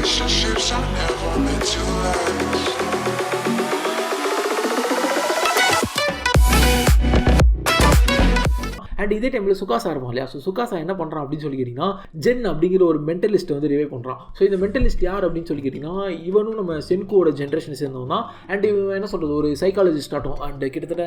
relationships are never meant to last. And இதே டைமில் சுகாசா இருப்பான் இல்லையா. ஸோ சுகாசா என்ன பண்ணுறான் அப்படின்னு சொல்லி கேட்டிங்கன்னா ஜென் அப்படிங்கிற ஒரு மென்டலிஸ்ட்டை வந்து ரிவைவ் பண்ணுறான். ஸோ இந்த மென்டலிஸ்ட் யார் அப்படின்னு சொல்லி கேட்டிங்கன்னா இவனும் நம்ம சென்கோட ஜென்ரேஷன் சேர்ந்தவன் தான். அண்ட் இவன் என்ன சொல்கிறது ஒரு சைக்காலஜிஸ்ட் ஆட்டும். அண்ட் கிட்டத்தட்ட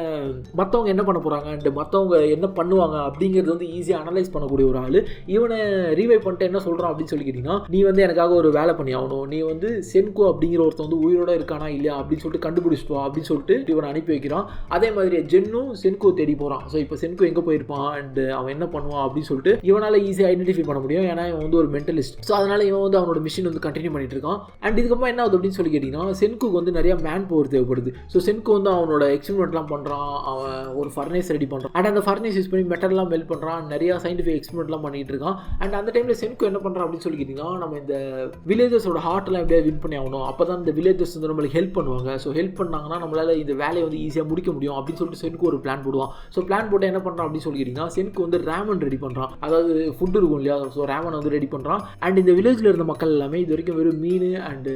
மற்றவங்க என்ன பண்ண போகிறாங்க அண்ட் மற்றவங்க என்ன பண்ணுவாங்க அப்படிங்கிறது வந்து ஈஸியாக அனலைஸ் பண்ணக்கூடிய ஒரு ஆள். இவனை ரீவைவ் பண்ணிட்டு என்ன சொல்கிறான் அப்படின்னு சொல்லி கேட்டிங்கன்னா நீ வந்து எனக்காக ஒரு வேலை பண்ணி ஆகணும், நீ வந்து சென்கோ அப்படிங்கிற ஒருத்தன் வந்து உயிரோட இருக்கானா இல்லையா அப்படின்னு சொல்லிட்டு கண்டுபிடிச்சிட்டு வா அப்படின்னு சொல்லிட்டு இவனை அனுப்பி வைக்கிறான். அதே மாதிரி ஜென்னும் சென்கோ தேடி போகிறான். ஸோ இப்போ சென்கோ எங்கே போயிருப்பான் அண்ட் அவன் என்ன பண்ணுவான் அப்படின்னு சொல்லிட்டு இவனால் ஈஸியாக ஐடென்டிஃபை பண்ண முடியும். ஏன்னா இவன் வந்து ஒரு மென்டலிஸ்ட். ஸோ அதனால் இவன் வந்து அவனோட மிஷின் வந்து கண்டினியூ பண்ணிட்டு இருக்கான். அண்ட் இதுக்கப்புறம் என்ன ஆகுது அப்படின்னு சொல்லி கேட்டிங்கன்னா சென்குக்கு வந்து நிறைய மேன் பவர் தேவைப்படுது. ஸோ சென்கு வந்து அவனோட எக்ஸ்பெரிமெண்ட்லாம் பண்ணுறான். அவன் ஒரு ஃபர்னேஸ் ரெடி பண்ணுறான். அண்ட் அந்த ஃபர்னேஸ் யூஸ் பண்ணி மெட்டல்லாம் மெல்ட் பண்ணுறான். நிறைய சயின்டிஃபிக் எக்ஸ்பெரிமெண்ட்லாம் பண்ணிட்டு இருக்கான். அண்ட் அந்த டைமில் சென்கு என்ன பண்ணுறான் அப்படின்னு சொல்லி கேட்டிங்கன்னா நம்ம இந்த வில்லேஜஸோட ஹார்ட்லாம் எப்படியா வின் பண்ணி ஆகணும், அப்போ தான் இந்த வில்லேஜஸ் வந்து நம்மளுக்கு ஹெல்ப் பண்ணுவாங்க. ஸோ ஹெல்ப் பண்ணாங்கன்னா நம்மளால் இந்த வேலையை வந்து ஈஸியாக முடிக்க முடியும் அப்படின்னு சொல்லிட்டு சென்கு ஒரு பிளான் போடுவான். ஸோ பிளான் போட்டு என்ன பண்ணுறான் அப்படின்னு சொல்லி கேட்டிங்கன்னா சென்கு வந்து ரேமன் ரெடி பண்ணுறான். அதாவது ஃபுட் இருக்கும் இல்லையா. ஸோ ரேமன் வந்து ரெடி பண்ணுறான். அண்ட் இந்த வில்லேஜில் இருந்த மக்கள் எல்லாமே இது வரைக்கும் வெறும் மீன் அண்டு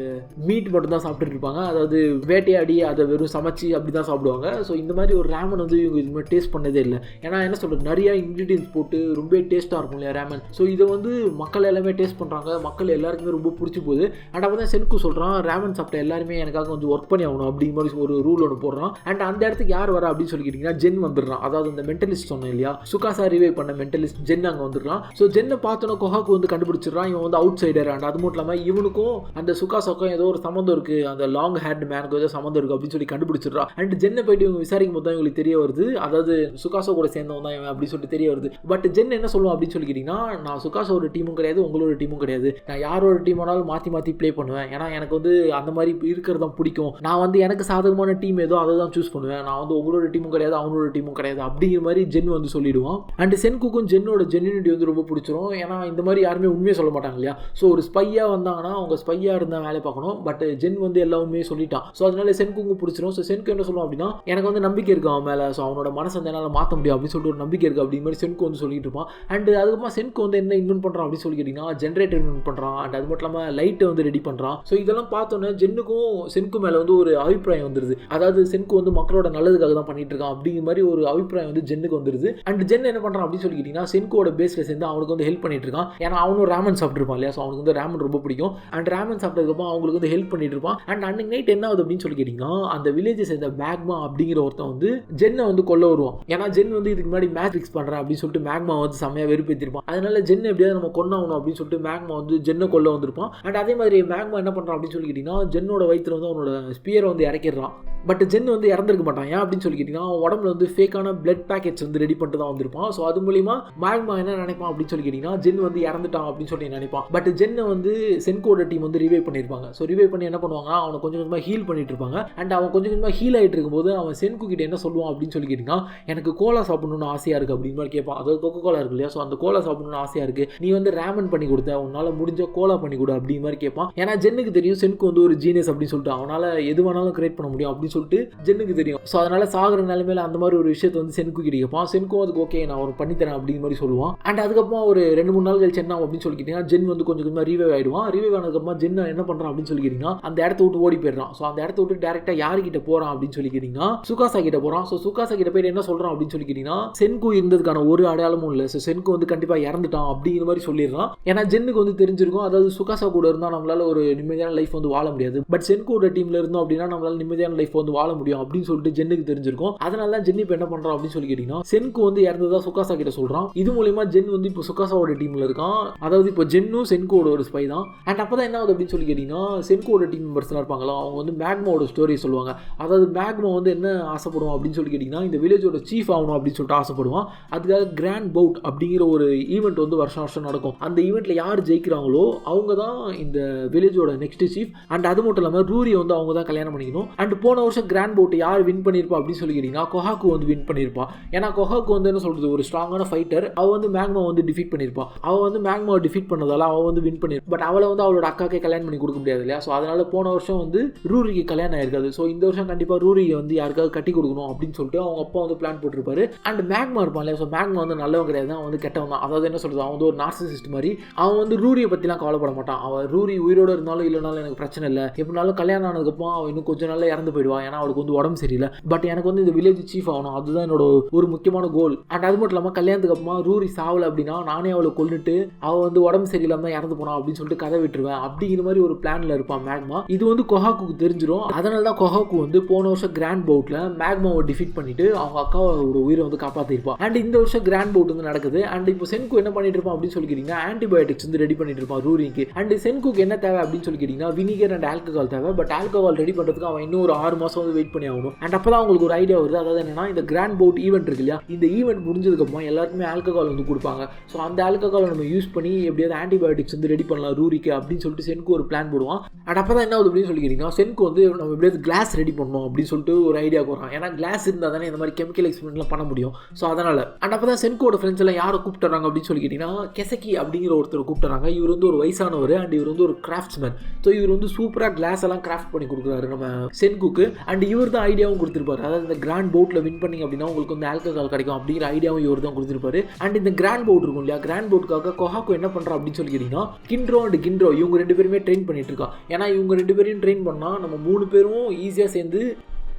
மீட் மட்டும் தான் சாப்பிட்டுட்டு இருப்பாங்க. அதாவது வேட்டையாடி அதை வெறும் சமைச்சு அப்படி தான் சாப்பிடுவாங்க. ஸோ இந்த மாதிரி ஒரு ரேமன் வந்து இவங்க இதுமாதிரி டேஸ்ட் பண்ணதே இல்லை. ஏன்னா என்ன சொல்கிறது நிறைய இன்க்ரீடியன்ஸ் போட்டு ரொம்ப டேஸ்ட்டாக இருக்கும் இல்லையா ரேமன். ஸோ இதை வந்து மக்கள் எல்லாமே டேஸ்ட் பண்ணுறாங்க. மக்கள் எல்லாருக்குமே ரொம்ப பிடிச்சி போகுது. அண்ட் அப்போ தான் சென்கு சொல்கிறான் ரேமன் சாப்பிட்ட எல்லாருமே எனக்காக கொஞ்சம் ஒர்க் பண்ணி ஆகணும் அப்படிங்கிற மாதிரி ஒரு ரூல் ஒன்று போடுறான். அண்ட் அந்த இடத்துக்கு யார் வரா அப்படின்னு சொல்லி கேட்டிங்கன்னா ஜென் வந்துடுறான். அதாவது அந்த மென்டலிஸ்ட் சொன்னேன் இல்லையா சுகாசா ரிவைவ் பண்ண மென்டலிஸ்ட் ஜென் அங்கே வந்துடுறான். ஸோ ஜென்னை பார்த்தோன்னா கொஹாக்கு வந்து கண்டுபிடிச்சிடறான் இவன் வந்து அவுட் சைடர். அண்ட் அது மட்டும் இல்லாமல் இவனுக்கும் அந்த சுகாசாக்கும் ஏதோ ஒரு சம்மந்தம் இருக்குது, அந்த லாங் ஹேர்டு மேனுக்கு ஏதோ சம்மந்தம் இருக்குது அப்படின்னு சொல்லி கண்டுபிடிச்சிடறான். அண்ட் ஜென்னை போயிட்டு இவங்க விசாரிக்கும் போது தான் இவங்களுக்கு தெரிய வருது அதாவது சுகாசா கூட சேர்ந்தவன் தான் இவன் அப்படின்னு சொல்லிட்டு தெரிய வருது. பட் ஜென் என்ன சொல்லுவான் அப்படின்னு சொல்லி கேட்டிங்கன்னா நான் சுகாசாவோட டீமும் கிடையாது உங்களோட டீமும் கிடையாது, நான் யாரோட டீம் ஆனாலும் மாற்றி மாற்றி ப்ளே பண்ணுவேன். ஏன்னா எனக்கு வந்து அந்த மாதிரி இருக்கிறது தான் பிடிக்கும். நான் வந்து எனக்கு சாதகமான டீம் ஏதோ அதை தான் சூஸ் பண்ணுவேன். நான் வந்து உங்களோட டீமும் கிடையாது அவனோட டீமும் கிடையாது அப்படிங்கிற மாதிரி ஜென் வந்து சொல்லிடுவான். அண்ட் சென்குக்கும் ஜென்னோட ஜென்யூனிட்டி வந்து ரொம்ப பிடிச்சிரும். ஏன்னா இந்த மாதிரி யாருமே உண்மையை சொல்ல மாட்டாங்க இல்லையா. ஸோ ஒரு ஸ்பையாக வந்தாங்கன்னா அவங்க ஸ்பையாக இருந்தால் வேலை பார்க்கணும். பட் ஜென் வந்து எல்லா உண்மையும் சொல்லிட்டான். ஸோ அதனால சென்குக்கும் பிடிச்சிரும். ஸோ சென்கு என்ன சொல்லுவோம் அப்படின்னா எனக்கு வந்து நம்பிக்கை இருக்குது அவன் மேலே. ஸோ அவனோட மனசை வந்து என்னால் மாற்ற முடியும் அப்படின்னு சொல்லிட்டு ஒரு நம்பிக்கை இருக்குது அப்படிங்கிற மாதிரி சென்கு வந்து சொல்லிட்டு இருப்பான். அண்ட் அதுக்கப்புறமா சென்கு வந்து என்ன இன்வென்ட் பண்ணுறான் அப்படின்னு சொல்லி கேட்டிங்கன்னா ஜென்ரேட்டர் இன்வென்ட் பண்ணுறான். அண்ட் அது மட்டும் இல்லாமல் லைட்டை வந்து ரெடி பண்ணுறான். ஸோ இதெல்லாம் பார்த்தோன்னே ஜென்னுக்கும் சென்கு மேலே வந்து ஒரு அபிப்பிராயம் வந்துருது. அதாவது சென்கு வந்து மக்களோட நல்லதுக்காக தான் பண்ணிட்டு இருக்கான் அப்படிங்கிற மாதிரி ஒரு அபிப்பிராயம் வந்து ஜென்னுக்கு வந்துருது. அண்ட் ஜென் என்ன பண்ணுறான் அப்படின்னு சொல்லி கேட்டிங்கன்னா சென்குவோட பேஸில் சேர்ந்து அவனுக்கு வந்து ஹெல்ப் பண்ணிட்டு இருக்கான். ஏன்னா அவனும் ரேமன் சாப்பிட்டுருப்பான் இல்லையா. ஸோ அவனுக்கு வந்து ரேமன் ரொம்ப பிடிக்கும். அண்ட் ரேமன் சாப்பிட்டதுக்கப்புறம் அவங்களுக்கு வந்து ஹெல்ப் பண்ணிட்டு இருப்பான். அண்ட் அன்னைக்கு நைட் என்ன ஆகுது அப்படின்னு சொல்லி கேட்டிங்கன்னா அந்த வில்லேஜை சேர்ந்த மேக்மா அப்படிங்கிற ஒருத்தன் வந்து ஜென்னை வந்து கொல்ல வருவான். ஏன்னா ஜென் வந்து இதுக்கு முன்னாடி மேட்ச் ஃபிக்ஸ் பண்ணுறேன் அப்படின்னு சொல்லிட்டு மேக்மா வந்து செம்மையாக வெறுப்பேற்றிருப்பான். அதனால ஜென் எப்படியாவது நம்ம கொண்டாகணும் அப்படின்னு சொல்லிட்டு மேக்மா வந்து ஜென்னை கொல்ல வந்திருப்பான். அண்ட் அதே மாதிரி மேக்மா என்ன பண்ணுறான் அப்படின்னு சொல்லி கேட்டிங்கன்னா ஜென்னோட வயிற்றுல வந்து அவனோட ஸ்பியரை வந்து இறக்கிடுறான். பட் ஜென் வந்து இறந்துருக்க மாட்டான். ஏன் அப்படின்னு சொல்லி கேட்டிங்கன்னா உடம்புல வந்து ஃபேக்கான பிளட் பேக்கெட்ஸ் வந்து ரெடி பண்ணிட்டு தான் வந்திருப்பான். ஸோ அது மூலிமா மேக்மா என்ன நினைப்பான் அப்படின்னு சொல்லி கேட்டிங்கன்னா ஜென் வந்து இறந்துட்டான் அப்படின்னு சொல்லி நினைப்பான். பட் ஜென்னை வந்து சென்கோட டீம் வந்து ரிவைவ் பண்ணியிருப்பாங்க. ஸோ ரிவைவ் பண்ணி என்ன பண்ணுவாங்கன்னா அவனை கொஞ்சம் கொஞ்சமாக ஹீல் பண்ணிட்டு இருப்பாங்க. அண்ட் அவன் கொஞ்சம் கொஞ்சமாக ஹீல் ஆகிட்டு இருக்கும்போது அவன் சென்கு கிட்ட என்ன சொல்லுவான் அப்படின்னு சொல்லி கேட்டிங்கன்னா எனக்கு கோலா சாப்பிடணும்னு ஆசையாக இருக்குது அப்படின்னு மாதிரி கேட்பான். அதாவது கொக்கோ கோலா இருக்கு இல்லையா. ஸோ அந்த கோலா சாப்பிடணும்னு ஆசையாக இருக்குது, நீ வந்து ரேமன் பண்ணி கொடுத்த, உன்னால் முடிஞ்ச கோலா பண்ணி கொடு அப்படிங்கிற மாதிரி கேட்பான். ஏன்னா ஜென்னுக்கு தெரியும் சென்கு வந்து ஒரு ஜீனியஸ் அப்படின்னு சொல்லிட்டு அவனால் எது வேணாலும் கிரியேட் பண்ண முடியும் அப்படின்னு சொல்லிட்டு ஜென்னுக்கு தெரியும். ஸோ அதனால் சாகிற நிலைமையில அந்த மாதிரி ஒரு விஷயத்தை வந்து சென்கு கிட்ட கேட்பான். சென்கும் அதுக்கு ஓகே நான் ஒரு பண்ணித்தரேன் அப்படிங்கிற மாதிரி சொல்லுவான். அண்ட் அதுக்கப்புறம் ஒரு 2-3 நாள் கழிச்சு என்ன அப்படின்னு சொல்லி கேட்டிங்கன்னா ஜென் வந்து கொஞ்சம் கொஞ்சமாக ரீவைவ் ஆகிடுவான். ரீவைவ் ஆனதுக்கப்புறமா ஜென் என்ன பண்ணுறான் அப்படின்னு சொல்லி கேட்டிங்கன்னா அந்த இடத்த விட்டு ஓடி போயிடுறான். ஸோ அந்த இடத்த விட்டு டேரெக்டாக யார்கிட்ட போகிறான் அப்படின்னு சொல்லி கேட்டிங்கன்னா சுகாசா கிட்ட போகிறான். ஸோ சுகாசா கிட்ட போயிட்டு என்ன சொல்கிறான் அப்படின்னு சொல்லி கேட்டிங்கன்னா சென்கு இருந்ததுக்கான ஒரு அடையாளமும் இல்லை. ஸோ சென்கு வந்து கண்டிப்பாக இறந்துட்டான் அப்படிங்கிற மாதிரி சொல்லிடுறான். ஏன்னா ஜென்னுக்கு வந்து தெரிஞ்சிருக்கும் அதாவது சுகாசா கூட இருந்தால் நம்மளால ஒரு நிம்மதியான லைஃப் வந்து வாழ முடியாது. பட் சென்கோட டீமில் இருந்தோம் அப்படின்னா நம்மளால நிம்மதியான லைஃப் வந்து வாழ முடியும் அப்படின்னு சொல்லிட்டு ஜென்னுக்கு தெரிஞ்சிருக்கும். அதனால தான் ஜென் இப்போ என்ன பண்ணுறான் அப்படின்னு சொல்லி கேட்டிங்கன்னா சென்கு வந்து இறந்ததா சுகாசா கிட்ட சொல்கிறான். இது மூலியமா ஜென் வந்து இப்போ சுகாசாவோட டீமில் இருக்கான். அதாவது இப்போ ஜென்னும் சென்கோட ஒரு ஸ்பை தான். அண்ட் அப்போ தான் என்ன ஆகுது அப்படின்னு சொல்லி கேட்டிங்கன்னா சென்கோட டீம் மெம்பர்ஸ்லாம் இருப்பாங்களா அவங்க வந்து மேக்மாவோட ஸ்டோரி சொல்லுவாங்க. அதாவது மேக்மா வந்து என்ன ஆசைப்படுவான் அப்படின்னு சொல்லி கேட்டிங்கன்னா இந்த வில்லேஜோட சீஃப் ஆகணும் அப்படின்னு சொல்லிட்டு ஆசைப்படுவான். அதுக்காக கிராண்ட் பவுட் அப்படிங்கிற ஒரு ஈவெண்ட் வந்து வருஷம் வருஷம் நடக்கும். அந்த ஈவெண்ட்டில் யார் ஜெயிக்கிறாங்களோ அவங்க தான் இந்த வில்லேஜோட நெக்ஸ்ட் சீஃப். அண்ட் அது மட்டும் இல்லாமல் ரூரியை வந்து அவங்க தான் கல்யாணம் பண்ணிக்கணும். அண்ட் போன வருஷம் கிராண்ட் பவுட் யார் வின் பண்ணியிருப்பா அப்படின்னு சொல்லி கேட்டிங்கன்னா கொஹாக்கு வந்து வின் பண்ணியிருப்பா. ஏன்னா கொஹாக்கு வந்து என்ன சொல்கிறது ஒரு ஸ்ட்ராங்கான ஃபைட்டர். அவள் வந்து மேக்மா வந்து டிஃபீட் பண்ணியிருப்பாள். அவள் வந்து மேக்மாவை டிஃபீட் பண்ணதால அவள் வந்து வின் பண்ணியிருப்பாள். பட் அவளை வந்து அவளோட அக்காக்கே கல்யாணம் பண்ணி கொடுக்க முடியாது இல்லையா. ஸோ அதனால் போன வருஷம் வந்து ரூரிக்கு கல்யாணம் ஆயிருக்காது. ஸோ இந்த வருஷம் கண்டிப்பாக ரூரியை வந்து யாருக்காவது கட்டி கொடுக்கணும் அப்படின்னு சொல்லிட்டு அவங்க அப்பா வந்து பிளான் போட்டிருப்பாரு. அண்ட் மேக்மா இருப்பான் இல்லையா. ஸோ மேக்மா வந்து நல்லவன் கிடையாது, அவன் வந்து கெட்டவன் தான். அதாவது என்ன சொல்கிறது, அவன் வந்து ஒரு நார்சிசிஸ்ட் மாதிரி. அவன் வந்து ரூரியை பற்றிலாம் கவலைப்பட மாட்டான். அவன் ரூரி உயிரோடு இருந்தாலும் இல்லைனாலும் எனக்கு பிரச்சனை இல்லை, எப்படினாலும் கல்யாணம் ஆனதுக்கப்புறம் அவன் இன்னும் கொஞ்சம் நாளில் இறந்து போயிடுவான், ஏன்னா அவளுக்கு வந்து உடம்பு சரியில்லை. பட் எனக்கு வந்து இந்த வில்லேஜ் சீஃப் ஆகணும், அதுதான் என்னோட ஒரு முக்கியமான கோல். அண்ட் அது மட்டும் இல்லாமல் கல்யாணத்துக்கு அப்புறமா ரூரி சாவலை அப்படின்னா நானே அவளை கொல்லிட்டு அவள் வந்து உடம்பு சரியில்லாமல் தான் இறந்து போனான் அப்படின்னு சொல்லிட்டு கதை விட்டுருவேன் அப்படிங்கிற மாதிரி ஒரு பிளான்ல இருப்பான் மேக்மா. இது வந்து கொஹாக்குக்கு தெரிஞ்சிடும். அதனால தான் கொஹாக்கு வந்து போன வருஷம் கிராண்ட் பவுட்ல மேக்மாவை டிஃபீட் பண்ணிட்டு அவங்க அக்காவோட உயிரை வந்து காப்பாற்றிருப்பான். அண்ட் இந்த வருஷம் கிராண்ட் பவுட் வந்து நடக்குது. அண்ட் இப்போ சென்கு என்ன பண்ணிட்டு இருப்பான் அப்படின்னு சொல்லி கேட்டீங்கன்னா ஆன்டிபயோட்டிக்ஸ் வந்து ரெடி பண்ணிட்டு இருப்பான் ரூரிக்கு. அண்ட் சென்குக்கு என்ன தேவை அப்படின்னு சொல்லி கேட்டீங்கன்னா வினிகர் அண்ட் ஆல்கஹால் தேவை. பட் ஆல்கஹால் ரெடி பண்ணுறதுக்கு அவன் இன்னும் ஒரு 6 மாதம் வந்து வெயிட் பண்ணி ஆகணும். அண்ட் அப்போ தான் அவங்களுக்கு ஒரு ஐடியா வருது. அதாவது என்னன்னா, இந்த கிராண்ட் பவுட் ஈவெண்ட் இருக்கு இல்லையா, இந்த ஈவெண்ட் முடிஞ்சதுக்கப்புறம் எல்லாருக்குமே ஆல்கஹால் வந்து கொடுப்பாங்க. ஸோ அந்த ஆல்கஹாலை நம்ம யூஸ் பண்ணி எப்படியாவது ஆன்டிபயோட்டிக்ஸ் வந்து ரெடி பண்ணலாம் ரூரிக்கு அப்படின்னு சொல்லிட்டு சென்கு ஒரு பிளான் போடுவான். அண்ட் அப்போ தான் என்ன ஆகுது அப்படின்னு சொல்லி கேட்டீங்கன்னா, சென்கு வந்து நம்ம எப்படியாவது கிளாஸ் ரெடி பண்ணணும் அப்படின்னு சொல்லிட்டு ஒரு ஐடியா போடுறான். ஏன்னா கிளாஸ் இருந்தால் தானே இந்த மாதிரி கெமிக்கல் எக்ஸ்பெரிமெண்ட்லாம் பண்ண முடியும். ஸோ அதனால் அண்ட் அப்போ தான் சென்கோட ஃப்ரெண்ட்ஸ் எல்லாம் யாரை கூப்பிட்டுறாங்க அப்படின்னு சொல்லி கேட்டிங்கன்னா, கெசக்கி அப்படிங்கிற ஒருத்தர் கூப்பிட்டுறாங்க. இவர் வந்து ஒரு வயசானவர் அண்ட் இவர் வந்து ஒரு கிராஃப்ட்ஸ்மேன். ஸோ இவர் வந்து சூப்பராக கிளாஸ் எல்லாம் கிராஃப்ட் பண்ணி கொடுக்குறாரு நம்ம சென்குக்கு. அண்ட் இவர் தான் ஐடியாவும் கொடுத்துருப்பாரு. அதாவது இந்த கிராண்ட் போட்டில் வின் பண்ணிங்க அப்படின்னா உங்களுக்கு வந்து ஆல்கஹால் கிடைக்கும் அப்படிங்கிற ஐடியாவும் இவர் தான் கொடுத்துருப்பாரு. அண்ட் இந்த கிராண்ட் போட் இருக்கும் இல்லையா, கிராண்ட் போட்டுக்காக கொஹாக்கு என்ன பண்ணுறா அப்படின்னு சொல்லி கேட்டிங்கன்னா, கிண்ட்ரோ அண்ட் கிண்ட்ரோ இவங்க 2 பேருமே ட்ரெயின் பண்ணிட்டு இருக்கா. ஏன்னா இவங்க 2 பேரையும் ட்ரெயின் பண்ணால் நம்ம 3 பேரும் ஈஸியாக சேர்ந்து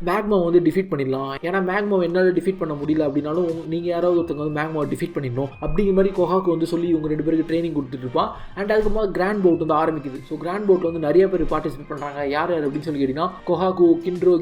மேக்மா வந்து டிஃபீட் பண்ணிடலாம். ஏன்னா மேக்மாவை என்னால் டிஃபீட் பண்ண முடியல அப்படின்னாலும் நீங்கள் யாராவது ஒருத்தவங்க வந்து மேக்மாவை டிஃபீட் பண்ணிடணும் அப்படிங்கிற மாதிரி கொஹாக்கு வந்து சொல்லி இவங்க 2 பேருக்கு ட்ரைனிங் கொடுத்துட்டு இருப்பான். அண்ட் அதுக்கப்புறம் கிராண்ட் போட் வந்து ஆரம்பிக்குது. ஸோ கிராண்ட் போட் வந்து நிறைய பேர் பார்ட்டிசிபேட் பண்ணுறாங்க. யார் அப்படின்னு சொல்லி கேட்டிங்கன்னா, கொஹாக்கு,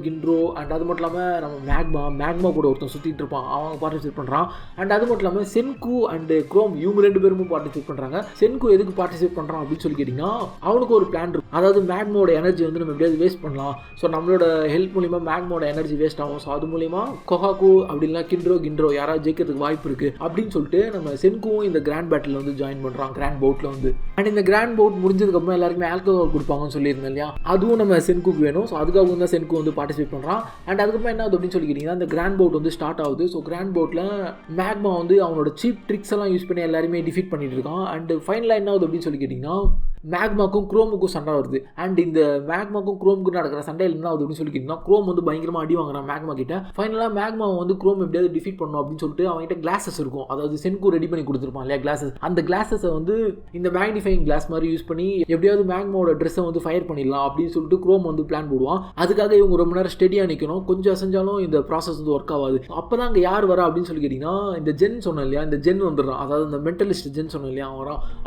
கிண்ட்ரோ அண்ட் அது மட்டும் இல்லாமல் நம்ம மேக்மா கூட ஒருத்தன் சுற்றிட்டு இருப்பான், அவங்க பார்ட்டிசிபேட் பண்ணுறான். அண்ட் அது மட்டும் இல்லாமல் சென்கு அண்ட் குரோம் இவங்க 2 பேருமே பார்ட்டிசிபேட் பண்ணுறாங்க. சென்கு எதுக்கு பார்ட்டிசிபேட் பண்ணுறான் அப்படின்னு சொல்லி கேட்டிங்கன்னா, அவனுக்கு ஒரு பிளான் இருக்கும். அதாவது மேக்மாவோட எனர்ஜி வந்து நம்ம எப்படியாவது வேஸ்ட் பண்ணலாம். ஸோ நம்மளோட ஹெல்ப் மூலிமா மேக்மாவோட எனர்ஜி வேஸ்ட் ஆகும். ஸோ அது மூலிமா கொஹாக்கு அப்படின்னா கிண்ட்ரோ யாராவது ஜெயிக்கிறதுக்கு வாய்ப்பு இருக்குது அப்படின்னு சொல்லிட்டு நம்ம சென்குவும் இந்த கிராண்ட் பேட்டில் வந்து ஜாயின் பண்ணுறான் கிராண்ட் பவுட்டில் வந்து. அண்ட் இந்த கிராண்ட் பவுட் முடிஞ்சதுக்கப்புறம் எல்லாருக்குமே ஆல்கஹால் கொடுப்பாங்கன்னு சொல்லியிருந்தேன் இல்லையா, அதுவும் நம்ம சென்குக்கு வேணும். ஸோ அதுக்காக தான் சென்கு வந்து பார்ட்டிசிபேட் பண்ணுறான். அண்ட் அதுக்கப்புறம் என்ன ஆகுது அப்படின்னு சொல்லி கேட்டிங்கன்னா, இந்த கிராண்ட் பவுட் வந்து ஸ்டார்ட் ஆகுது. ஸோ கிராண்ட் பவுட்டில் மேக்மா வந்து அவனோட சீப் ட்ரிக்ஸ் எல்லாம் யூஸ் பண்ணி எல்லாருமே டிஃபீட் பண்ணிட்டு இருக்கான். அண்ட் ஃபைனலாக என்ன ஆகுது அப்படின்னு சொல்லி கேட்டிங்கன்னா, மேக்மாக்கும் குரோமுக்கும் சண்டை வருது. அண்ட் இந்த மேக்மாக்கும் குரோமுக்கும் நடக்கிற சண்டையில் என்ன ஆகுது அப்படின்னு சொல்லி கேட்டிங்கன்னா, குரோம் வந்து பயங்கரமாக அடி வாங்குறான் மேக்மா கிட்ட. ஃபைனலாக மேக்மாவை வந்து குரோம் எப்படியாவது டிஃபீட் பண்ணணும் அப்படின்னு சொல்லிட்டு அவங்ககிட்ட கிளாஸஸ் இருக்கும். அதாவது சென்கு ரெடி பண்ணி கொடுத்துருப்பான் இல்லையா கிளாஸஸ். அந்த கிளாஸஸை வந்து இந்த மேக்னிஃபைங் கிளாஸ் மாதிரி யூஸ் பண்ணி எப்படியாவது மேக்மாவோட ட்ரெஸ்ஸை வந்து ஃபயர் பண்ணிடலாம் அப்படின்னு சொல்லிட்டு குரோம் வந்து பிளான் போடுவான். அதுக்காக இவங்க ரொம்ப நேரம் ஸ்டெடியாக நிற்கணும். கொஞ்சம் அசைஞ்சாலும் இந்த ப்ராசஸ் வந்து ஒர்க் ஆகாது. அப்போ தான் அங்கே யார் வரா அப்படின்னு சொல்லி கேட்டிங்கன்னா, இந்த ஜென் சொன்னேன் இல்லையா, இந்த ஜென் வந்துடுறான். அதாவது இந்த மென்டலிஸ்ட் ஜென் சொன்னேன் இல்லையா,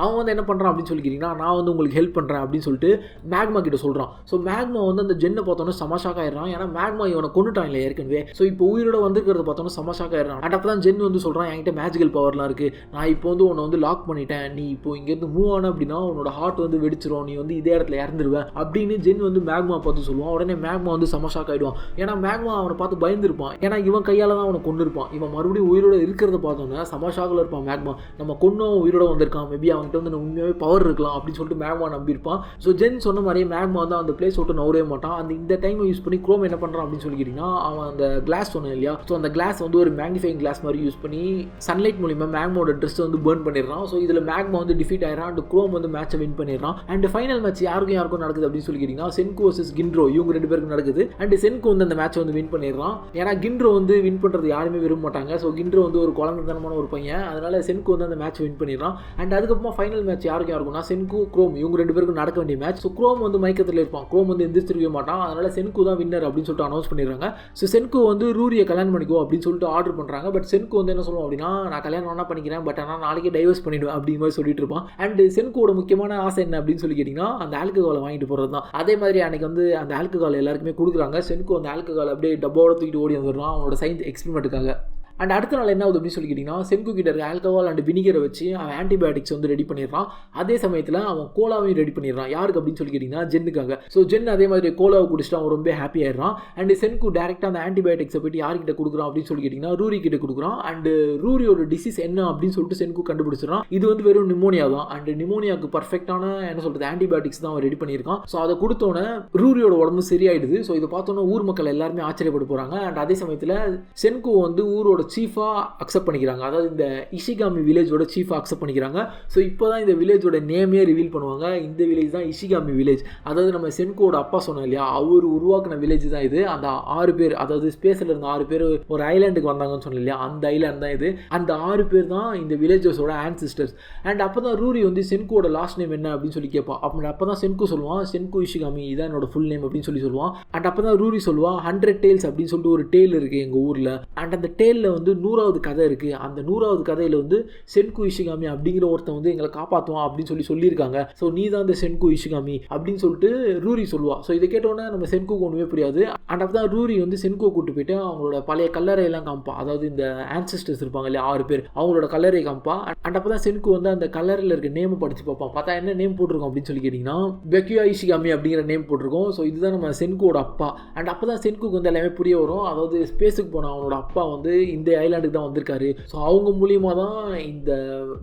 அவன் வந்து என்ன பண்ணுறான் அப்படின்னு சொல்லி கேட்டிங்கன்னா, நான் வந்து உங்களுக்கு ஹெல்ப் பண்ணுறேன் அப்படின்னு சொல்லிட்டு மேக்மா கிட்ட சொல்கிறான். ஸோ மேக்மா வந்து அந்த ஜென்னை பார்த்தோன்னா சமாஷாக் ஆயிடுறான். ஏன்னா மேக்மா இவனை கொண்டுட்டான் இல்லை ஏற்கனவே. ஸோ இப்போ உயிரோட வந்துருக்கிறத பார்த்தோன்னா சமாஷாக் ஆயிடுறான். அண்ட் அப்போ தான் ஜென் வந்து சொல்கிறான், என்கிட்ட மேஜிக்கல் பவர்லாம் இருக்குது, நான் இப்போ வந்து உன்னை வந்து லாக் பண்ணிட்டேன், நீ இப்போ இங்கேருந்து மூவ் ஆன அப்படின்னா உன்னோட ஹார்ட் வந்து வெடிச்சிரும், நீ வந்து இதே இடத்துல இறந்துருவேன் அப்படின்னு ஜென் வந்து மேக்மா பார்த்து சொல்லுவான். உடனே மேக்மா வந்து சமாஷாக் ஆகிடுவான். ஏன்னா மேக்மா அவனை பார்த்து பயந்துருப்பான். ஏன்னா இவன் கையால் தான் அவனை கொண்டு இருப்பான். இவன் மறுபடியும் உயிரோட இருக்கிறத பார்த்தோன்னா சமாஷாக்கில் இருப்பான் மேக்மா. நம்ம கொன்னும் உயிரோட வந்திருக்கான், மேபி அவன்கிட்ட வந்து உண்மையாகவே பவர் இருக்கலாம் அப்படின்னு சொல்லிட்டு மேக்மா நம்பியிருப்பான். ஸோ ஜென் சொன்ன மாதிரியே மேக்மா வந்து அந்த பிளேஸ் விட்டு நவரவே மாட்டான். இந்த டைமை யூஸ் பண்ணி குரோம் என்ன பண்ணுறான் அப்படின்னு சொல்லி கேட்டிங்கன்னா, அவன் அந்த கிளாஸ் சொன்னேன் இல்லையா, ஸோ அந்த கிளாஸ் வந்து ஒரு மேக்னிஃபைங் கிளாஸ் மாதிரி யூஸ் பண்ணி சன்லைட் மூலிமா மேக்மாவோட ட்ரெஸ் வந்து பர்ன் பண்ணிடுறான். ஸோ இதில் மேக்மா வந்து டிஃபீட் ஆயிடுறான். அண்ட் குரோம் வந்து மேட்சை வின் பண்ணிடுறான். அண்ட் ஃபைனல் மேட்ச் யாருக்கும் நடக்குது அப்படின்னு சொல்லி கேட்டிங்கன்னா, சென்கு வர்சஸ் கிண்ட்ரோ இவங்க 2 பேருக்கு நடக்குது. அண்ட் சென்கு வந்து அந்த மேட்சை வந்து வின் பண்ணிடுறான். ஏன்னா கிண்ட்ரோ வந்து வின் பண்ணுறது யாருமே விரும்ப மாட்டாங்க. ஸோ கிண்ட்ரோ வந்து ஒரு குழந்தைத்தனமான ஒரு பையன், அதனால சென்கு வந்து அந்த மேட்ச் வின் பண்ணிடுறான். அண்ட் அதுக்கப்புறமா ஃபைனல் மேட்ச் யாருக்கும்னா சென்கு குரோம் இவங்க 2 பேருக்கு நடக்க வேண்டிய மேட்ச். ஸோ குரோம் வந்து மயக்கத்தில் இருப்பான். குரோம் வந்து எந்திரிச்சிருக்கவே மாட்டான். அதனால சென்கு தான் வின்னர் அப்படின்னு சொல்லிட்டு அனௌன்ஸ் பண்ணிடுறாங்க. ஸோ சென்கு வந்து ரூரியை கல்யாணம் பண்ணிக்கோ அப்படின்னு சொல்லிட்டு ஆர்டர் பண்ணுறாங்க. பட் சென்கு வந்து என்ன சொல்லுவோம் அப்படின்னா, நான் கல்யாணம் வேணா பண்ணிக்கிறேன், பட் ஆனால் நாளைக்கே டைவர்ஸ் பண்ணிடுவேன் அப்படிங்கிற மாதிரி சொல்லிட்டு இருப்பான். அண்ட் சென்குவோட முக்கியமான ஆசை என்ன அப்படின்னு சொல்லி கேட்டிங்கன்னா, அந்த ஆல்கஹாலை வாங்கிட்டு போகிறது தான். அதே மாதிரி அன்றைக்கி வந்து அந்த ஆல்கஹால் எல்லாருக்குமே கொடுக்குறாங்க. சென்கு அந்த ஆல்கஹால் அப்படியே டப்பாவோட தூக்கிட்டு ஓடி வந்துடுறான் அவனோட சயின்ஸ் எக்ஸ்பெரிமெண்ட்டுக்காக. அண்ட் அடுத்த நாள் என்ன ஆகுது அப்படின்னு சொல்லி கேட்டிங்கன்னா, சென்கு கிட்ட இருக்க ஆல்கஹால் அண்ட் வினிகரை வச்சு அவன் ஆன்டிபயோட்டிக்ஸ் வந்து ரெடி பண்ணிடுறான். அதே சமயத்தில் அவன் கோலாவையும் ரெடி பண்ணிடுறான். யாருக்கு அப்படின்னு சொல்லி கேட்டிங்கன்னா, ஜென்னுக்காக. ஸோ ஜென் அதே மாதிரி கோலாவை குடிச்சிட்டு அவன் ரொம்ப ஹாப்பி ஆயிடுறான். அண்ட் சென்கு டேரெக்டாக அந்த ஆன்டிபயோட்டிக்ஸை போய்ட்டு யார்கிட்ட கொடுக்குறான் அப்படின்னு சொல்லி கேட்டிங்கன்னா, ரூரி கிட்ட கொடுக்குறான். அண்ட் ரூரியோட டிசீஸ் என்ன அப்படின்னு சொல்லிட்டு சென்கு கண்டுபிடிச்சிடறான். இது வந்து வெறும் நிமோனியா தான். அண்ட் நிமோனியாவுக்கு பர்ஃபெக்டான என்ன சொல்கிறது ஆன்டிபயோட்டிக்ஸ் தான் அவன் ரெடி பண்ணியிருக்கான். ஸோ அதை கொடுத்தோன்னே ரூரியோட உடம்பு சரியாயிடுது. ஸோ இதை பார்த்தோன்னா ஊர் மக்கள் எல்லாருமே ஆச்சரியப்பட்டு போகிறாங்க. அண்ட் அதே சமயத்தில் சென்கு வந்து ஊரோட சீஃபாக அக்செப்ட் பண்ணிக்கிறாங்க. அதாவது இந்த இஷிகாமி வில்லேஜோட சீஃபாக அக்செப்ட் பண்ணிக்கிறாங்க. ஸோ இப்போ தான் இந்த வில்லேஜோட நேமே ரிவீல் பண்ணுவாங்க. இந்த வில்லேஜ் தான் இஷிகாமி வில்லேஜ். அதாவது நம்ம சென்கோட அப்பா சொன்னோம் இல்லையா, அவர் உருவாக்கின வில்லேஜ் தான் இது. அந்த 6 பேர், அதாவது ஸ்பேஸில் இருந்த 6 பேர் ஒரு ஐலாண்டுக்கு வந்தாங்கன்னு சொன்னோம் இல்லையா, அந்த ஐலாண்ட் தான் இது. அந்த 6 பேர் தான் இந்த வில்லேஜஸோட ஆன்சிஸ்டர்ஸ். அண்ட் அப்போ தான் ரூரி வந்து சென்கோட லாஸ்ட் நேம் என்ன அப்படின்னு சொல்லி கேட்பான். அப்போ தான் சென்கு சொல்லுவான், சென்கு இஷிகாமி இதான் என்னோட ஃபுல் நேம் அப்படின்னு சொல்லுவான். அண்ட் அப்போ தான் ரூரி சொல்லுவான், 100 டேல்ஸ் அப்படின்னு சொல்லிட்டு ஒரு டேல் இருக்குது எங்கள் ஊரில். அண்ட் அந்த டேலில் வந்து 100வது கதை இருக்குது. அந்த 100வது கதையில் வந்து சென்கு இஷிகாமி அப்படிங்கிற ஒருத்தன் வந்து எங்களை காப்பாற்றுவான் அப்படின்னு சொல்லியிருக்காங்க. ஸோ நீ தான் அந்த சென்கு இஷிகாமி அப்படின்னு சொல்லிட்டு ரூரி சொல்லுவா. ஸோ இதை கேட்டோன்னே நம்ம சென்குக்கு ஒன்றுமே புரியாது. அண்ட் அப்போ தான் ரூரி வந்து சென்குவை கூப்பிட்டு போயிட்டு அவங்களோட பழைய கல்லறையெல்லாம் காமிப்பா. அதாவது இந்த ஆன்செஸ்டர்ஸ் இருப்பாங்க இல்லையா 6 பேர், அவங்களோட கல்லறையை காமிப்பா. அண்ட் அப்போ தான் சென்கு வந்து அந்த கல்லறையில் இருக்க நேமை படித்து பார்ப்பான். பார்த்தா என்ன நேம் போட்டிருக்கோம் அப்படின்னு சொல்லி கேட்டிங்கன்னா பெக்கியா இஷிகாமி அப்படிங்கிற நேம் போட்டிருக்கோம். ஸோ இதுதான் நம்ம சென்குவோட அப்பா. அண்ட் அப்போ தான் சென்குக்கு வந்து எல்லாமே புரிய வரும். அதாவது ஸ்பேஸுக்கு போன அவனோட அப்பா வந்து இந்த ஐலாண்டுக்கு தான் வந்திருக்காரு. ஸோ அவங்க மூலியமாக தான் இந்த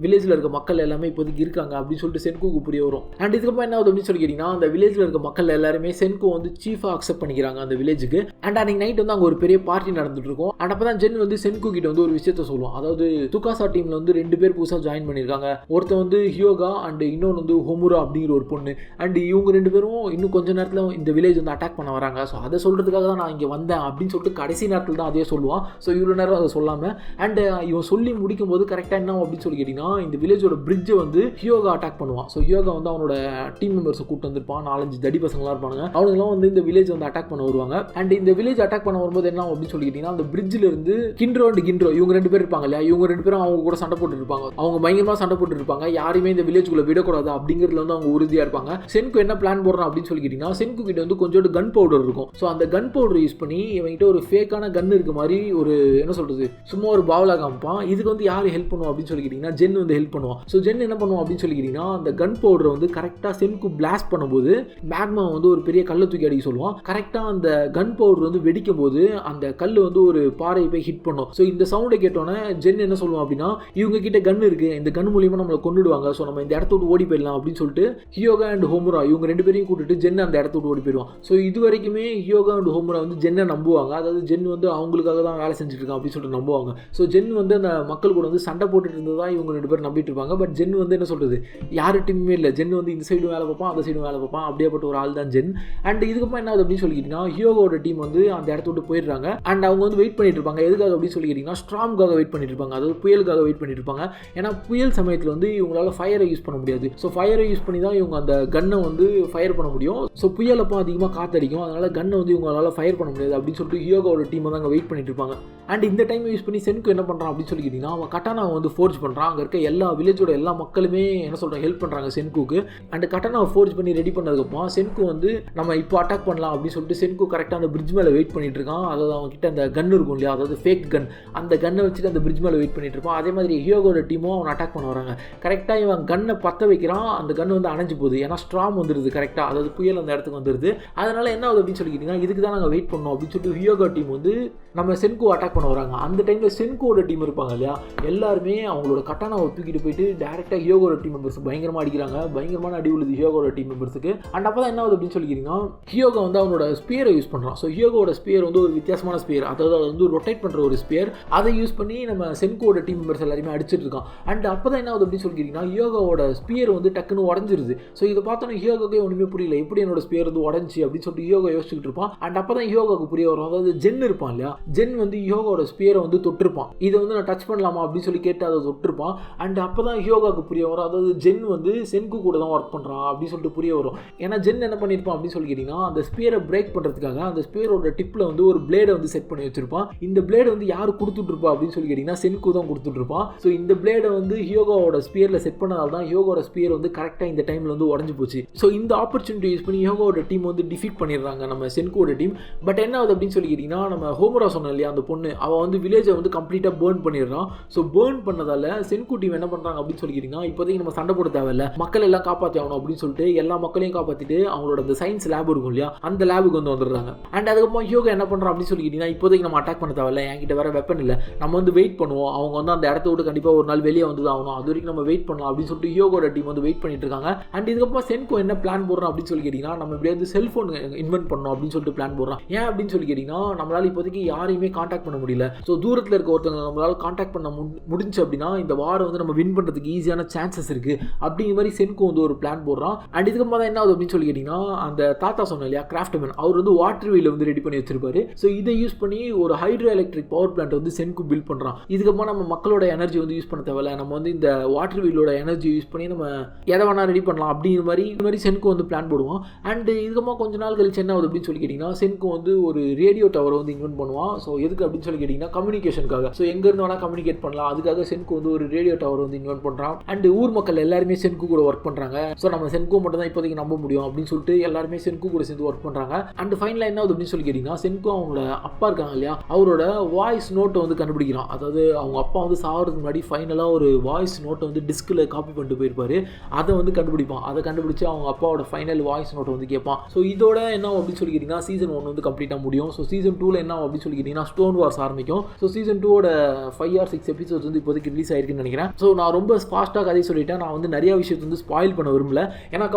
வில்லேஜில் இருக்க மக்கள் எல்லாமே இப்போதைக்கு இருக்காங்க அப்படின்னு சொல்லிட்டு சென்குக்கு புரிய வரும். அண்ட் இதுக்கப்புறம் என்ன ஆகுது அப்படின்னு சொல்லி கேட்டிங்கன்னா, அந்த வில்லேஜில் இருக்க மக்கள் எல்லாருமே சென்கு வந்து சீஃபாக அக்செப்ட் பண்ணிக்கிறாங்க அந்த வில்லேஜுக்கு. அண்ட் அன்றைக்கி நைட் வந்து அங்கே ஒரு பெரிய பார்ட்டி நடந்துட்டு இருக்கும். அண்ட் அப்போ தான் ஜென் வந்து சென்கு கிட்ட வந்து ஒரு விஷயத்த சொல்லுவோம். அதாவது துகாசா டீமில் வந்து 2 பேர் புதுசாக ஜாயின் பண்ணியிருக்காங்க. ஒருத்தன் வந்து ஹியோகா அண்ட் இன்னொன்று வந்து ஹொமுரா அப்படிங்கிற ஒரு பொண்ணு. அண்ட் இவங்க 2 பேரும் இன்னும் கொஞ்சம் நேரத்தில் இந்த வில்லேஜ் வந்து அட்டாக் பண்ண வராங்க. ஸோ அதை சொல்கிறதுக்காக தான் நான் இங்கே வந்தேன் அப்படின்னு சொல்லிட்டு கடைசி நேரத்தில் தான் அதே சொல்லுவான். ஸோ இவ்வளோ நேரம் அதை சொல்லாமல் அண்ட் இவன் சொல்லி முடிக்கும் போது கரெக்டாக என்ன அப்படின்னு சொல்லி கேட்டிங்கன்னா, இந்த வில்லேஜோட பிரிட்ஜை வந்து ஹியோகா அட்டாக் பண்ணுவான். ஸோ ஹியோகா வந்து அவனோட டீம் மெம்பர்ஸை கூப்பிட்டு வந்திருப்பான். 4-5 தடி பசங்களாக இருப்பாங்க. அவனுங்களாம் வந்து இந்த வில்லேஜ் வந்து அட்டாக் பண்ண வருவாங்க. அண்ட் இந்த வில்லேஜ் அட்டாக் பண்ண வரும்போது என்ன அப்படின்னு சொல்லி கேட்டிங்கன்னா, அந்த பிரிட்ஜில் இருந்து கிண்ட்ரோ அண்ட் கிண்ட்ரோ இவங்க 2 பேர் இருப்பாங்க இல்லையா, இவங்க 2 பேரும் அவங்க கூட சண்டை போட்டு இருப்பாங்க. அவங்க பயங்கரமாக சண்டை போட்டு இருப்பாங்க. யாரையுமே இந்த வில்லேஜுக்குள்ளே விடக்கூடாது அப்படிங்கிறதுல வந்து அவங்க உறுதியாக இருப்பாங்க. சென்கு என்ன பிளான் போடுறான் அப்படின்னு சொல்லி கேட்டிங்கன்னா, சென்கு கிட்ட வந்து கொஞ்சோண்டு கன் பவுடர் இருக்கும். ஸோ அந்த கன் பவுடர் யூஸ் பண்ணி இவங்கிட்ட ஒரு ஃபேக்கான கன் இருக்க மாதிரி ஒரு என்ன சொல்கிறது சும்மா ஒரு பாவலா காமிப்பான். இதுக்கு வந்து யார் ஹெல்ப் பண்ணுவோம் அப்படின்னு சொல்லி கேட்டிங்கன்னா, ஜென் வந்து ஹெல்ப் பண்ணுவான். ஸோ ஜென் என்ன பண்ணுவோம் அப்படின்னு சொல்லி கேட்டிங்கன்னா, அந்த கன் பவுடரை வந்து கரெக்டாக சென்கு பிளாஸ்ட் பண்ணும்போது மேக்மா வந்து ஒரு பெரிய கல்லை தூக்கி அடிக்க சொல்லுவான். கரெக்டாக அந்த கன் பவுடர் வந்து வெடிக்கும் போது அந்த கல் வந்து ஒரு பாறையை போய் ஹிட் பண்ணும். ஸோ இந்த சவுண்டை கேட்டோன்னே ஜென் என்ன சொல்லுவான் அப்படின்னா, இவங்க கிட்ட கன் இருக்குது, இந்த கன் மூலியமாக நம்மளை கொண்டுடுவாங்க. ஸோ நம்ம இந்த இடத்த விட்டு ஓடி போயிடலாம் அப்படின்னு சொல்லிட்டு ஹியோகா அண்ட் ஹோமுரா இவங்க 2 பேரையும் கூட்டிட்டு ஜென் அந்த இடத்த விட்டு ஓடி போயிடுவான். ஸோ இது வரைக்குமே ஹியோகா அண்ட் ஹோமுரா வந்து ஜென்னை நம்புவாங்க. அதாவது ஜென் வந்து அவங்களுக்காக தான் வேலை செஞ்சுட்டு இருக்கான் அப்படின்னு சொல்லிட்டு நம்புவாங்க. ஸோ ஜென் வந்து அந்த மக்கள் கூட வந்து சண்டை போட்டுட்டு இருந்ததா இவங்க 2 பேர் நம்பிட்டு இருப்பாங்க. பட் ஜென் வந்து என்ன சொல்கிறது யார்கிட்டையுமே இல்லை. ஜென் வந்து இந்த சைடும் வேலை பார்ப்பான், அந்த சைடும் வேலை பார்ப்பான். அப்படியேப்பட்ட ஒரு ஆள் தான் ஜென். அண்ட் இதுக்கப்புறம் என்ன ஆகுது அப்படின்னு சொல்லிக்கிட்டிங்கன்னா, ஹியோகாவோட டீம் வந்து அந்த இடத்த விட்டு போயிடுறாங்க. அண்ட் அவங்க வந்து வெயிட் பண்ணிட்டு இருப்பாங்க. எதுக்காக அப்படின்னு சொல்லிக்கிட்டிங்கன்னா, ஸ்ட்ராம்காக வெயிட் பண்ணிட்டு இருப்பாங்க. அதாவது புயலுக்காக வெயிட் பண்ணிட்டு இருப்பாங்க. ஏன்னா புயல் சமயத்தில் வந்து இவங்களால ஃபயரை யூஸ் பண்ண முடியாது. ஸோ ஃபயரை யூஸ் பண்ணி தான் இவங்க அந்த கன்னை வந்து ஃபயர் பண்ண முடியும். ஸோ புயலப்போ அதிகமாக காற்றடிக்கும், அதனால கன்னை வந்து இவங்களால ஃபயர் பண்ண முடியாது அப்படின்னு சொல்லிட்டு ஹியோகாவோட டீம் வந்து அங்கே வெயிட் பண்ணிட்டு இருப்பாங்க. அண்ட் இந்த டைம் யூஸ் பண்ணி சென்கு என்ன பண்ணுறான் அப்படின்னு சொல்லிக்கிட்டிங்கன்னா, அவன் கட்டானாவை வந்து ஃபோர்ஜ் பண்ணுறான். அங்கே இருக்க எல்லா வில்லேஜோட எல்லா மக்களுமே என்ன சொல்கிறாங்க ஹெல்ப் பண்ணுறாங்க சென்குக்கு. அண்ட் கட்டானாவை ஃபோர்ஜ் பண்ணி ரெடி பண்ணதுக்கப்புறம் சென்கு வந்து நம்ம இப்போ அட்டாக் பண்ணலாம் அப்படின்னு சொல்லிட்டு சென்கு கரெக்டாக அந்த பிரிட்ஜ் மேலே வெயிட் பண்ணிட்டு இருக்கான். அதாவது அவங்க கிட்ட அந்த கன் இருக்கும் இல்லையா, அதாவது ஃபேக் கன், அந்த கன்னை வச்சுட்டு அந்த பிரிட்ஜ் மேலே வெயிட் பண்ணிட்டு இருப்பான். அதே மாதிரி ஹியோகாவோட டீமும் அவன் அட்டாக் பண்ண வராங்க. கரெக்டாக இவன் கன்னை பற்ற வைக்கிறான். அந்த கன் வந்து அணைஞ்சு போகுது. ஏன்னா ஸ்ட்ராம் வந்துடுது கரெக்டாக, அதாவது புயல் அந்த இடத்துக்கு வந்துடுது. அதனால என்ன ஆகுது அப்படின்னு சொல்லிக்கிட்டிங்கன்னா, இதுக்கு தான் நாங்கள் வெயிட் பண்ணோம் அப்படின்னு சொல்லிட்டு ஹியோகா டீம் வந்து நம்ம சென்கு அட்டாக் பண்ண வராங்க. அந்த டைமில் சென்குவோட டீம் இருப்பாங்க இல்லையா, எல்லாருமே அவங்களோட கட்டானாவை தூக்கிட்டு போயிட்டு டேரெக்டாக ஹியோகாவோட டீம் மெம்பர்ஸ் பயங்கரமாக அடிக்கிறாங்க. பயங்கரமான அடி உள்ளது ஹியோகாவோட டீம் மெம்பர்ஸுக்கு. அண்ட் அப்போ தான் என்ன ஆகுது அப்படின்னு சொல்லிக்கிட்டிங்கன்னா, ஹியோகா வந்து அவனோட ஸ்பியரை யூஸ் பண்ணுறான். ஸோ ஹியோகாவோட ஸ்பியர் வந்து ஒரு வித்தியாசமான ஸ்பியர், அதாவது அது வந்து ரொட்டேட் பண்ணுற ஒரு ஸ்பியர். அதை யூஸ் பண்ணி நம்ம சென்குவோட டீம் மெம்பர்ஸ் எல்லாருமே அடிச்சிட்டு இருக்கான். அண்ட் அப்போ தான் என்ன ஆகுது அப்படின்னு சொல்லிக்கிட்டிங்கன்னா, ஹியோகாவோட ஸ்பியர் வந்து டக்குன்னு உடஞ்சிருது. ஸோ இதை பார்த்தோன்னா ஹியோகாக்கே ஒன்றுமே புரியல, எப்படி என்னோட ஸ்பியர் வந்து உடஞ்சி அப்படின்னு சொல்லிட்டு ஹியோகா யோசிச்சுட்டு இருப்பான். அண்ட் அப்போ தான் ஹியோகாவுக்கு புரிய வரும். அதாவது ஜென் இருப்பான் இல்லையா, ஜென் வந்து ஹியோகாவோட ஸ்பியரை வந்து தொட்டிருப்பான். இதை வந்து நான் டச் பண்ணலாமா அப்படின்னு சொல்லி கேட்டு அதை தொட்டிருப்பான். அண்ட் அப்போ தான் ஹியோகாவுக்கு புரிய வரும். அதாவது ஜென் வந்து சென்கு கூட தான் ஒர்க் பண்ணுறான் அப்படின்னு சொல்லிட்டு புரிய வரும். ஏன்னா ஜென் என்ன பண்ணியிருப்பான் அப்படின்னு சொல்லி கேட்டிங்கன்னா, அந்த ஸ்பியரை பிரேக் பண்ணுறதுக்காக அந்த ஸ்பியரோட டிப்பில் வந்து ஒரு பிளேடை வந்து செட் பண்ணி வச்சிருப்பான். இந்த பிளேடை வந்து யார் கொடுத்துட்ருப்பா அப்படின்னு சொல்லி கேட்டிங்கன்னா, சென்கு தான் கொடுத்துட்ருப்பான். ஸோ இந்த பிளேடை வந்து ஹியோகாவோட ஸ்பியரில் செட் பண்ணதால் தான் ஹியோகாவோட ஸ்பியர் வந்து கரெக்டாக இந்த டைமில் வந்து உடஞ்சி போச்சு. ஸோ இந்த ஆப்பர்ச்சுனிட்டி யூஸ் பண்ணி ஹியோகாவோட டீம் வந்து டிஃபீட் பண்ணிடுறாங்க நம்ம சென்குவோட டீம். பட் என்ன ஆகுது அப்படின்னு சொல்லி கேட்டிங்கன்னா, நம்ம ஹோமுரா சொன்னோம் இல்லையா, அந்த பொண்ணு அவள் வந்து வில்லேஜை வந்து கம்ப்ளீட்டாக பேர்ன் பண்ணிடுறான். ஸோ பேர்ன் பண்ணதால் சென்கு டீம் என்ன பண்ணுறாங்க அப்படின்னு சொல்லி கேட்டிங்கன்னா, இப்போதைக்கு நம்ம சண்டை போட தேவையில்ல, மக்கள் எல்லாம் காப்பாற்றி ஆகணும் அப்படின்னு சொல்லிட்டு எல்லா மக்களையும் காப்பாற்றிட்டு அவங்களோட அந்த சயின்ஸ் லேப் இருக்கும் இல்லையா, அந்த லேபுக்கு வந்து வந்துடுறாங்க. அண்ட் அதுக்கப்புறம் ஹியோகா என்ன பண்ணுறான் அப்படின்னு சொல்லி கேட்டிங்கன்னா, இப்போதைக்கு நம்ம அட்டாக் பண்ண தேவையில்ல, என்கிட்ட வேறு வெப்பன் இல்லை, நம்ம வந்து வெயிட் பண்ணுவோம், அவங்க வந்து அந்த இடத்த விட்டு கண்டிப்பாக ஒரு நாள் வெளியே வந்து தான் ஆகணும், அது வரைக்கும் நம்ம வெயிட் பண்ணலாம் அப்படின்னு சொல்லிட்டு ஹியோகாவோட டீம் வந்து வெயிட் பண்ணிட்டு இருக்காங்க. அண்ட் இதுக்கப்புறம் சென்கு என்ன பிளான் போடுறோம் அப்படின்னு சொல்லி கேட்டிங்கன்னா, நம்ம இப்படியே வந்து செல்ஃபோன் இன்வென்ட் பண்ணணும் அப்படின்னு சொல்லிட்டு பிளான் போடுறான். ஏன் அப்படின்னு சொல்லி கேட்டிங்கன்னா, நம்மளால் இப்போதைக்கு யாரையுமே காண்டாக்ட் பண்ண முடியல. ஸோ ஸோ தூரத்தில் இருக்க ஒருத்தவங்க நம்மளால் காண்டாக்ட் பண்ண முடிஞ்சு அப்படின்னா இந்த வாரை வந்து நம்ம வின் பண்ணுறதுக்கு ஈஸியான சான்சஸ் இருக்குது அப்படிங்கிற மாதிரி சென்கோ வந்து ஒரு பிளான் போடுறான். அண்ட் இதுக்கு தான் என்ன ஆகுது அப்படின்னு சொல்லி கேட்டிங்கன்னா, அந்த தாத்தா சொன்ன இல்லையா கிராஃப்ட்மேன், அவர் வந்து வாட்டர் வீலை வந்து ரெடி பண்ணி வச்சிருப்பாரு. ஸோ இதை யூஸ் பண்ணி ஒரு ஹைட்ரோ எலக்ட்ரிக் பவர் பிளான்ட் வந்து சென்கோ பில்ட் பண்ணுறான். இதுக்கப்புறம் நம்ம மக்களோட எனர்ஜி வந்து யூஸ் பண்ண தேவையில்ல, நம்ம வந்து இந்த வாட்டர் வீலோட எனர்ஜி யூஸ் பண்ணி நம்ம எதை வேணா ரெடி பண்ணலாம் அப்படிங்கிற மாதிரி சென்கோ வந்து பிளான் போடுவான். அண்ட் இதுக்கப்புறம் கொஞ்ச நாள் கழிச்சு என்ன ஆகுது அப்படின்னு சொல்லி கேட்டிங்கன்னா, சென்கோ வந்து ஒரு ரேடியோ டவரை வந்து இன்வென்ட் பண்ணுவான். ஸோ எதுக்கு அப்படின்னு சொல்லி கேட்டிங்கன்னா கம்யூனிகேஷனுக்காக. ஸோ எங்கேருந்து வேணால் கம்யூனிகேட் பண்ணலாம், அதுக்காக சென்கோ வந்து ஒரு ரேடியோ டவர் வந்து இன்வென்ட் பண்ணுறான். அண்ட் ஊர் மக்கள் எல்லாருமே சென்கோ கூட ஒர்க் பண்ணுறாங்க. ஸோ நம்ம சென்கோ மட்டும் தான் இப்போதைக்கு நம்ப முடியும் அப்படின்னு சொல்லிட்டு எல்லாருமே சென்கோ கூட சேர்ந்து ஒர்க் பண்ணுறாங்க. அண்ட் ஃபைனலாக என்ன ஆகுது அப்படின்னு சொல்லி கேட்டிங்கன்னா, சென்கோ அவங்களோட அப்பா இருக்காங்க இல்லையா, அவரோட வாய்ஸ் நோட்டை வந்து கண்டுபிடிக்கிறான். அதாவது அவங்க அப்பா வந்து சாகிறதுக்கு முன்னாடி ஃபைனலாக ஒரு வாய்ஸ் நோட்டை வந்து டிஸ்கில் காப்பி பண்ணிட்டு போயிருப்பாரு. அதை வந்து கண்டுபிடிப்பான். அதை கண்டுபிடிச்சு அவங்க அப்பாவோட ஃபைனல் வாய்ஸ் நோட்டை வந்து கேட்பான். ஸோ இதோட என்ன அப்படின்னு சொல்லி கேட்டிங்கன்னா சீசன் 1 வந்து கம்ப்ளீட்டாக முடியும். ஸோ சீசன் 2ல என்ன அப்படின்னு சொல்லி கேட்டிங்கன்னா ஸ்டோன் வார்ஸ் ஆரம்பிக்கும். ஸோ சீசன் 2ஓட 5 or 6 எபிசோட்ஸ் வந்து இப்போதைக்கு ரிலீஸ் ஆயிருக்குன்னு நினைக்கிறேன். ஸோ நான் ரொம்ப ஃபாஸ்ட்டாக கதை சொல்லிட்டேன். நான் வந்து நிறைய விஷயத்தை வந்து ஸ்பாயில் பண்ண விரும்பல. ஏன்னா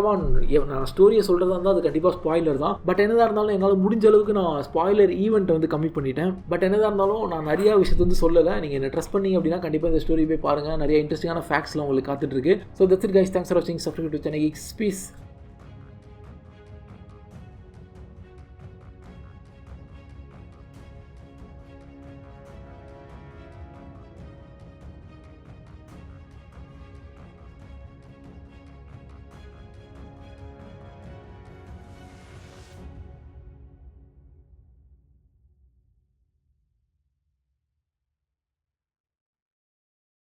நான் ஸ்டோரியை சொல்கிறதா இருந்தால் அது கண்டிப்பாக ஸ்பாயிலர் தான். பட் என்னதான் இருந்தாலும் என்னால் முடிஞ்ச அளவுக்கு நான் ஸ்பாயிலர் ஈவெண்ட்டை வந்து கம்மி பண்ணிட்டேன். பட் என்னதான் இருந்தாலும் நான் நிறைய விஷயத்தை வந்து சொல்லலை. நீங்கள் என்ன ட்ரஸ்ட் பண்ணீங்க அப்படின்னா கண்டிப்பாக இந்த ஸ்டோரி போய் பாருங்கள். நிறைய இன்ட்ரெஸ்டிங்கான ஃபேக்ட்ஸ்லாம் உங்களுக்கு காத்துட்டு இருக்கு. So that's it guys, thanks for வாட்சிங். Subscribe to Chennai geeks. Piece.